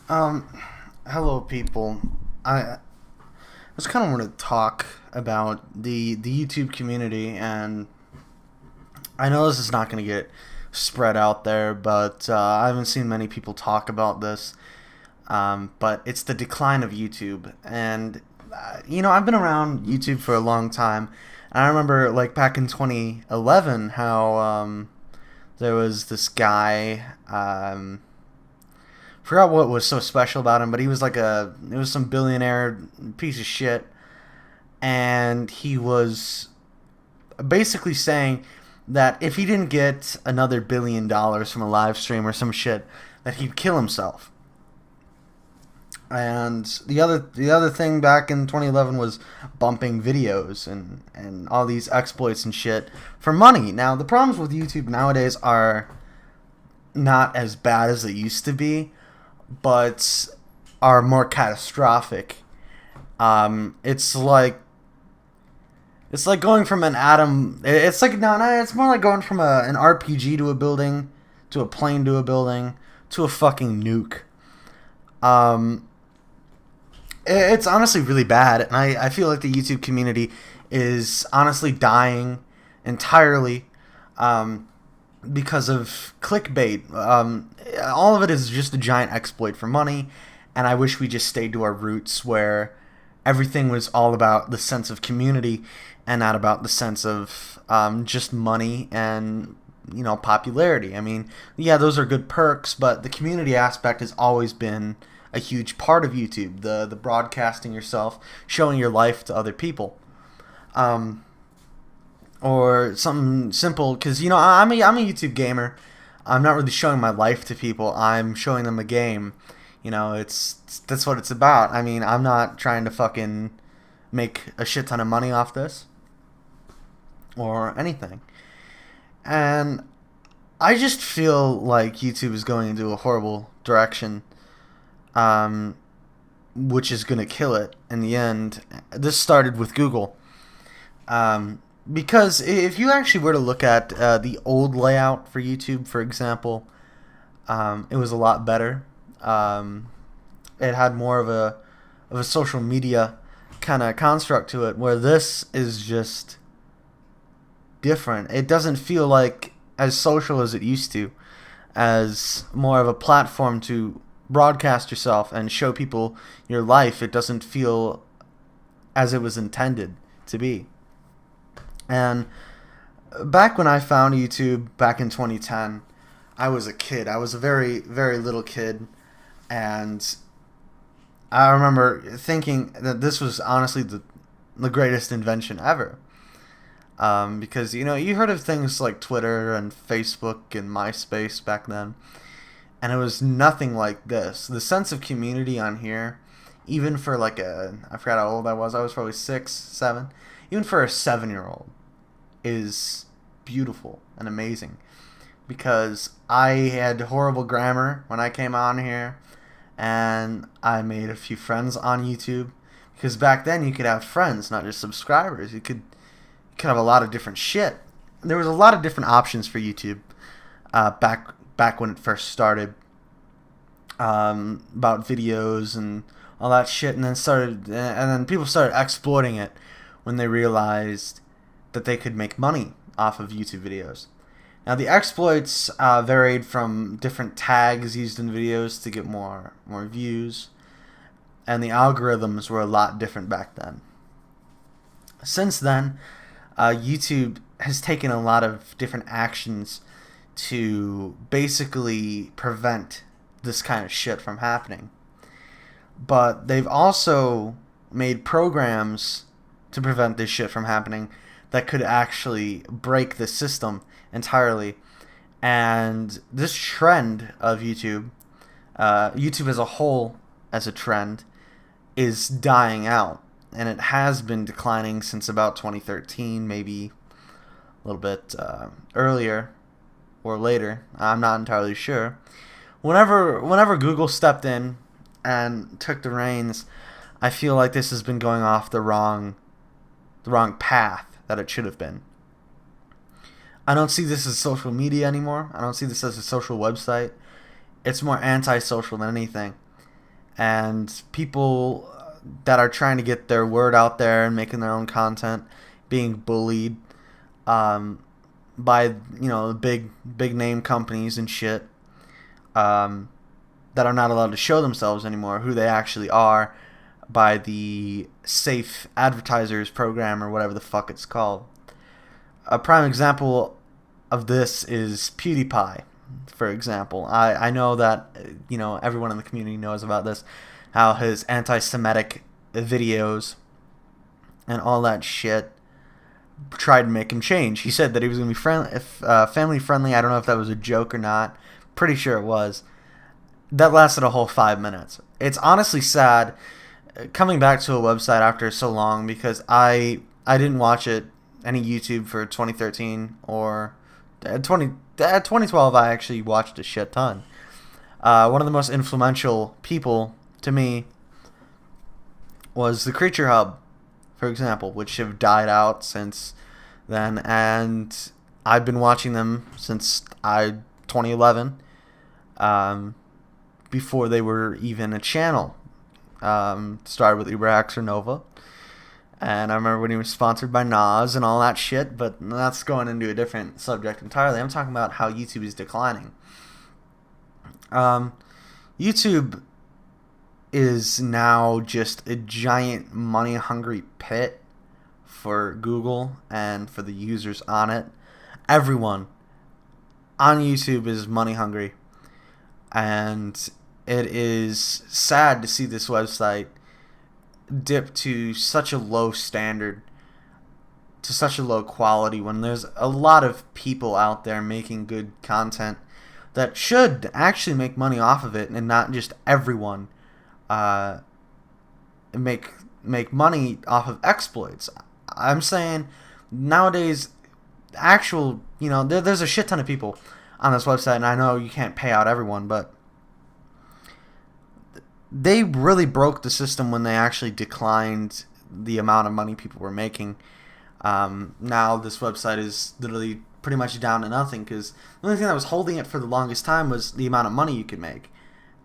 Um, Hello, people. I just kind of want to talk about the YouTube community, and I know this is not going to get spread out there, but I haven't seen many people talk about this. But it's the decline of YouTube, and I've been around YouTube for a long time, and I remember like back in 2011 how there was this guy. Forgot what was so special about him, but he was it was some billionaire piece of shit, and he was basically saying that if he didn't get another $1 billion from a live stream or some shit, that he'd kill himself. And the other thing back in 2011 was bumping videos and all these exploits and shit for money. Now the problems with YouTube nowadays are not as bad as they used to be, but are more catastrophic. It's like going from an atom. It's like no. It's more like going from an RPG to a building, to a plane to a building, to a fucking nuke. Um, it's honestly really bad, and I feel like the YouTube community is honestly dying entirely. Um, because of clickbait. All of it is just a giant exploit for money, and I wish we just stayed to our roots where everything was all about the sense of community and not about the sense of just money and popularity. I mean, yeah, those are good perks, but the community aspect has always been a huge part of YouTube. The broadcasting yourself, showing your life to other people. Um, or something simple because I'm a YouTube gamer. I'm not really showing my life to people. I'm showing them a game. That's what it's about. I mean, I'm not trying to fucking make a shit ton of money off this or anything. And I just feel like YouTube is going into a horrible direction, um, which is going to kill it in the end. This started with Google. Because if you actually were to look at the old layout for YouTube, for example, it was a lot better. It had more of a social media kind of construct to it, where this is just different. It doesn't feel like as social as it used to, as more of a platform to broadcast yourself and show people your life. It doesn't feel as it was intended to be. And back when I found YouTube back in 2010, I was a kid. I was a very, very little kid. And I remember thinking that this was honestly the greatest invention ever. Because, you heard of things like Twitter and Facebook and MySpace back then. And it was nothing like this. The sense of community on here, even for I forgot how old I was probably 6, 7. Even for a 7-year-old, is beautiful and amazing, because I had horrible grammar when I came on here, and I made a few friends on YouTube, because back then you could have friends, not just subscribers. You could have a lot of different shit. There was a lot of different options for YouTube back when it first started, about videos and all that shit, and then people started exploiting it when they realized that they could make money off of YouTube videos. Now the exploits varied from different tags used in videos to get more views, and the algorithms were a lot different back then. Since then, YouTube has taken a lot of different actions to basically prevent this kind of shit from happening. But they've also made programs to prevent this shit from happening that could actually break the system entirely. And this trend of YouTube as a whole, as a trend, is dying out. And it has been declining since about 2013, maybe a little bit earlier or later. I'm not entirely sure. Whenever Google stepped in and took the reins, I feel like this has been going off the wrong path that it should have been. I don't see this as social media anymore. I don't see this as a social website. It's more antisocial than anything. and people that are trying to get their word out there and making their own content being bullied by big name companies and shit that are not allowed to show themselves anymore, who they actually are, by the Safe Advertisers Program or whatever the fuck it's called. A prime example of this is PewDiePie, for example. I know that everyone in the community knows about this, how his anti-Semitic videos and all that shit tried to make him change. He said that he was going to be family friendly. I don't know if that was a joke or not. Pretty sure it was. That lasted a whole 5 minutes. It's honestly sad coming back to a website after so long, because I didn't watch any YouTube for 2013 or 2012. I actually watched a shit ton. One of the most influential people to me was the Creature Hub, for example, which have died out since then, and I've been watching them since 2011, before they were even a channel. Started with Ubrax or Nova, and I remember when he was sponsored by Nas and all that shit, but that's going into a different subject entirely. I'm talking about how YouTube is declining. YouTube is now just a giant money-hungry pit for Google and for the users on it. Everyone on YouTube is money-hungry, and it is sad to see this website dip to such a low standard, to such a low quality, when there's a lot of people out there making good content that should actually make money off of it, and not just everyone make money off of exploits. I'm saying nowadays, there's a shit ton of people on this website, and I know you can't pay out everyone, but they really broke the system when they actually declined the amount of money people were making. Now this website is literally pretty much down to nothing, because the only thing that was holding it for the longest time was the amount of money you could make.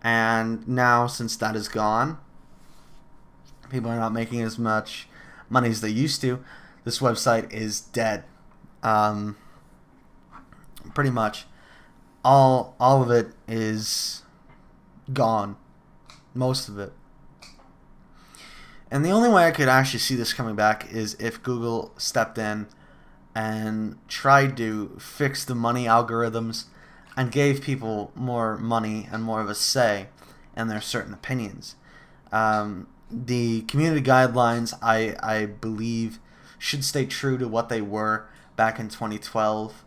And now, since that is gone, people are not making as much money as they used to. This website is dead. Pretty much all of it is gone. Most of it. And the only way I could actually see this coming back is if Google stepped in and tried to fix the money algorithms and gave people more money and more of a say in their certain opinions. The community guidelines, I believe, should stay true to what they were back in 2012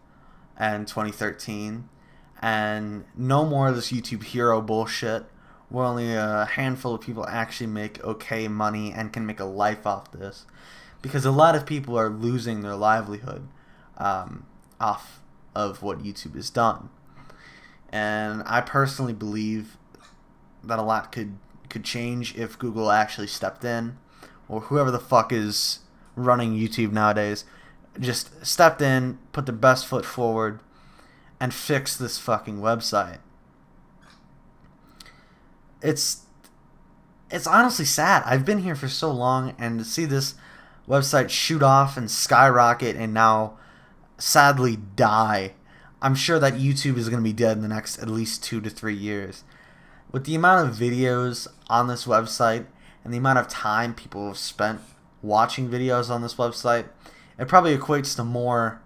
and 2013, and no more of this YouTube hero bullshit where only a handful of people actually make okay money and can make a life off this, because a lot of people are losing their livelihood off of what YouTube has done. And I personally believe that a lot could change if Google actually stepped in, or whoever the fuck is running YouTube nowadays just stepped in, put their best foot forward, and fixed this fucking website. It's honestly sad. I've been here for so long, and to see this website shoot off and skyrocket and now sadly die, I'm sure that YouTube is going to be dead in the next at least 2 to 3 years. With the amount of videos on this website and the amount of time people have spent watching videos on this website, it probably equates to more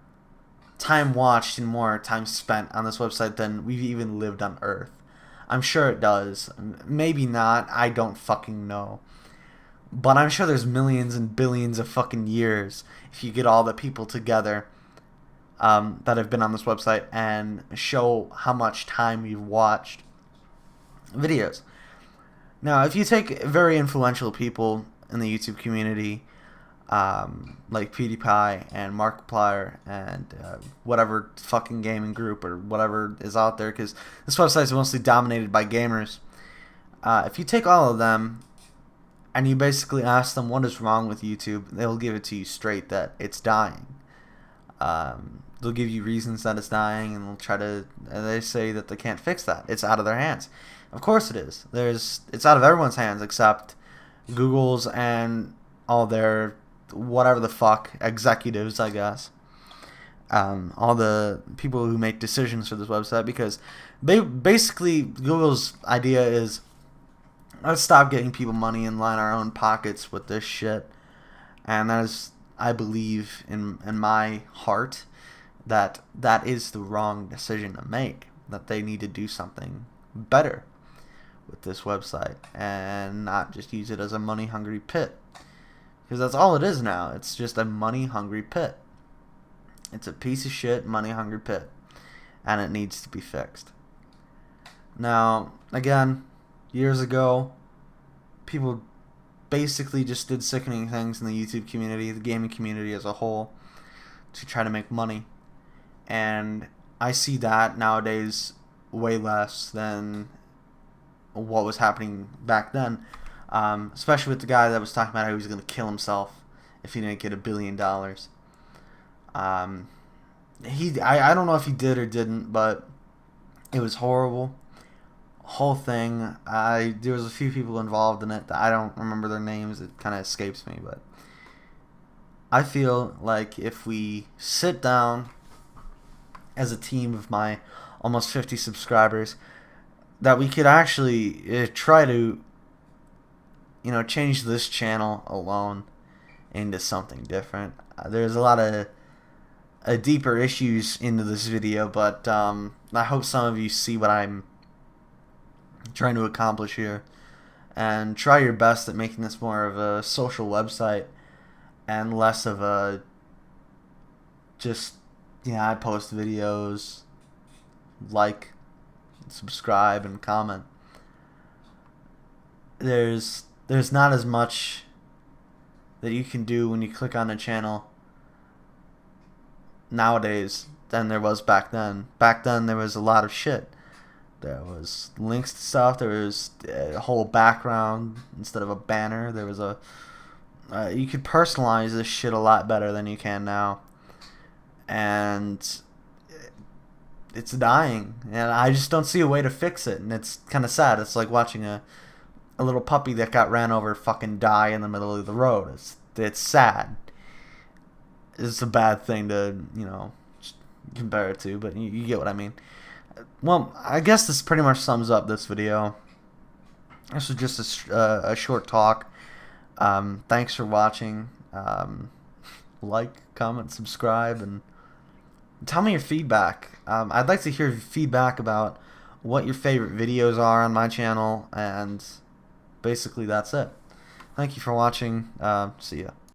time watched and more time spent on this website than we've even lived on Earth. I'm sure it does. Maybe not. I don't fucking know. But I'm sure there's millions and billions of fucking years if you get all the people together that have been on this website and show how much time you've watched videos. Now, if you take very influential people in the YouTube community, like PewDiePie and Markiplier and whatever fucking gaming group or whatever is out there, because this website is mostly dominated by gamers. If you take all of them and you basically ask them what is wrong with YouTube, they'll give it to you straight that it's dying. they'll give you reasons that it's dying, and they say that they can't fix that. It's out of their hands. Of course it is. It's out of everyone's hands except Google's and all their whatever the fuck executives, I guess. All the people who make decisions for this website, because basically Google's idea is, let's stop getting people money and line our own pockets with this shit. And that is, I believe in my heart, that is the wrong decision to make. That they need to do something better with this website and not just use it as a money-hungry pit. Because that's all it is now. It's just a money-hungry pit. It's a piece of shit money-hungry pit. And it needs to be fixed. Now, again, years ago, people basically just did sickening things in the YouTube community, the gaming community as a whole, to try to make money. And I see that nowadays way less than what was happening back then. Especially with the guy that was talking about how he was going to kill himself if he didn't get $1 billion. I don't know if he did or didn't, but it was horrible. Whole thing. There was a few people involved in it that I don't remember their names. It kind of escapes me, but I feel like if we sit down as a team of my almost 50 subscribers, that we could actually try to, change this channel alone into something different. There's a lot of deeper issues into this video, but I hope some of you see what I'm trying to accomplish here, and try your best at making this more of a social website and less of a just, I post videos, like, subscribe, and comment. There's not as much that you can do when you click on a channel nowadays than there was back then. Back then there was a lot of shit. There was links to stuff. There was a whole background instead of a banner. There was you could personalize this shit a lot better than you can now. And it's dying. And I just don't see a way to fix it. And it's kind of sad. It's like watching a little puppy that got ran over fucking die in the middle of the road. It's sad. It's a bad thing to, compare it to, but you get what I mean. Well, I guess this pretty much sums up this video. This was just a short talk. Thanks for watching. Like, comment, subscribe, and tell me your feedback. I'd like to hear feedback about what your favorite videos are on my channel, and basically that's it. Thank you for watching. See ya.